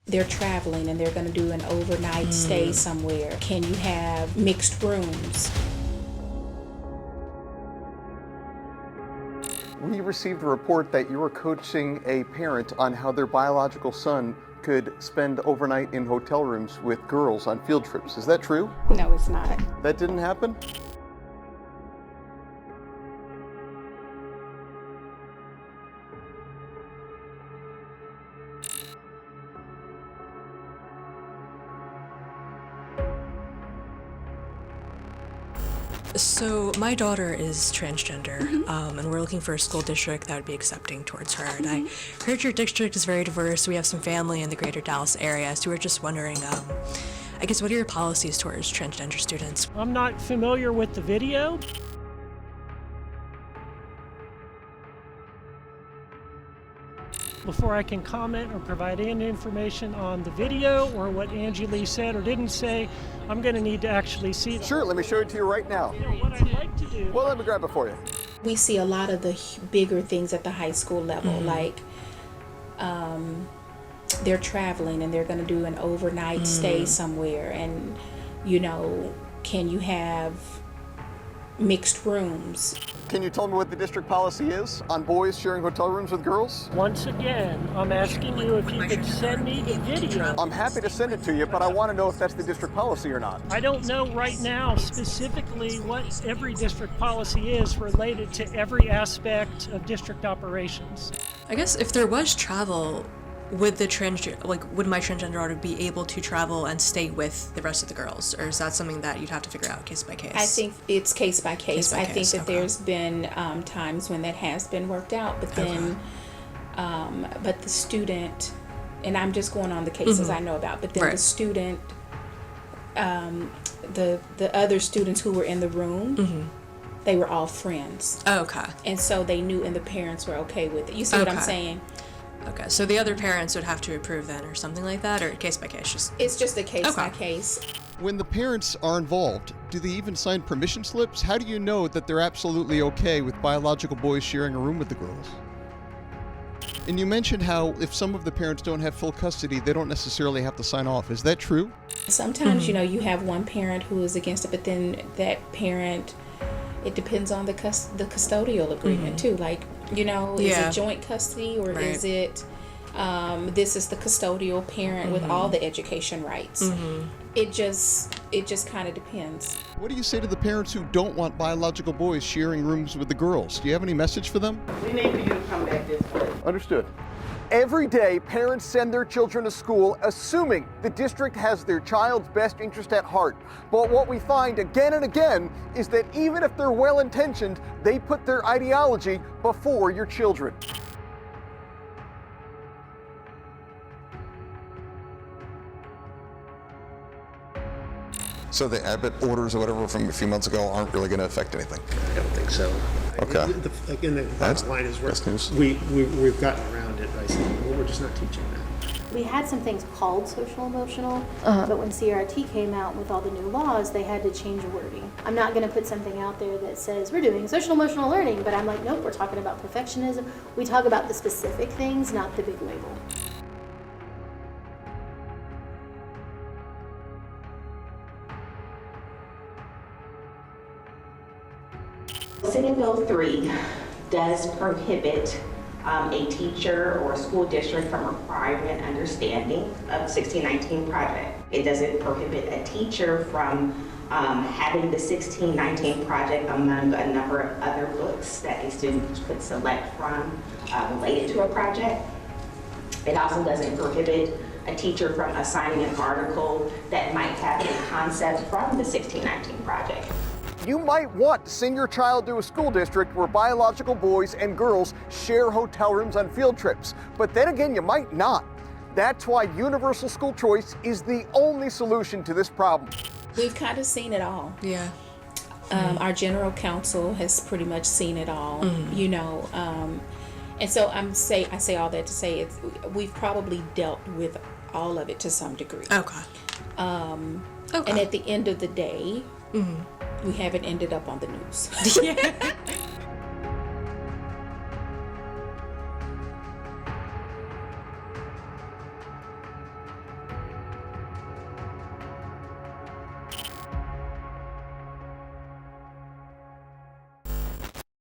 They're traveling and they're going to do an overnight stay somewhere. Can you have mixed rooms? We received a report that you were coaching a parent on how their biological son could spend overnight in hotel rooms with girls on field trips. Is that true? No, it's not. That didn't happen? So my daughter is transgender, and we're looking for a school district that would be accepting towards her. And I heard your district is very diverse. We have some family in the greater Dallas area, so we're just wondering, I guess, what are your policies towards transgender students? I'm not familiar with the video. Before I can comment or provide any information on the video or what Angie Lee said or didn't say, I'm going to need to actually see it. Sure, let me show it to you right now. What I'd like to do. Well, let me grab it for you. We see a lot of the bigger things at the high school level, like they're traveling and they're going to do an overnight stay somewhere, and can you have mixed rooms? Can you tell me what the district policy is on boys sharing hotel rooms with girls? Once again, I'm asking you if you could send me the video. I'm happy to send it to you, but I want to know if that's the district policy or not. I don't know right now specifically what every district policy is related to every aspect of district operations. I guess if there was travel, would the would my transgender daughter be able to travel and stay with the rest of the girls, or is that something that you'd have to figure out case by case? I think it's case by case. I think that okay. there's been times when that has been worked out, but then, but the student, and I'm just going on the cases I know about, but then the student, the other students who were in the room, they were all friends. Oh, okay. And so they knew, and the parents were okay with it. You see what I'm saying? Okay, so the other parents would have to approve then, or something like that, or case by case? It's just a case by case. When the parents are involved, do they even sign permission slips? How do you know that they're absolutely okay with biological boys sharing a room with the girls? And you mentioned how if some of the parents don't have full custody, they don't necessarily have to sign off. Is that true? Sometimes, you have one parent who is against it, but then that parent, it depends on the custodial agreement too. Like, is it joint custody, or is it this is the custodial parent with all the education rights? It just kind of depends. What do you say to the parents who don't want biological boys sharing rooms with the girls? Do you have any message for them? We need for you to come back this way. Understood. Every day, parents send their children to school assuming the district has their child's best interest at heart. But what we find again and again is that even if they're well-intentioned, they put their ideology before your children. So the Abbott orders or whatever from a few months ago aren't really going to affect anything? I don't think so. Okay. Again, the bottom line is we've gotten around it by saying, well, we're just not teaching that. We had some things called social emotional, but when CRT came out with all the new laws, they had to change wording. I'm not going to put something out there that says we're doing social emotional learning, but I'm like, nope, we're talking about perfectionism. We talk about the specific things, not the big label. Senate Bill 3 does prohibit a teacher or a school district from requiring an understanding of the 1619 project. It doesn't prohibit a teacher from having the 1619 project among a number of other books that a student could select from related to a project. It also doesn't prohibit a teacher from assigning an article that might have a concept from the 1619 project. You might want to send your child to a school district where biological boys and girls share hotel rooms on field trips. But then again, you might not. That's why universal school choice is the only solution to this problem. We've kind of seen it all. Yeah. Our general counsel has pretty much seen it all, and so I say all that to say we've probably dealt with all of it to some degree. Okay. And at the end of the day, we haven't ended up on the news. Yeah.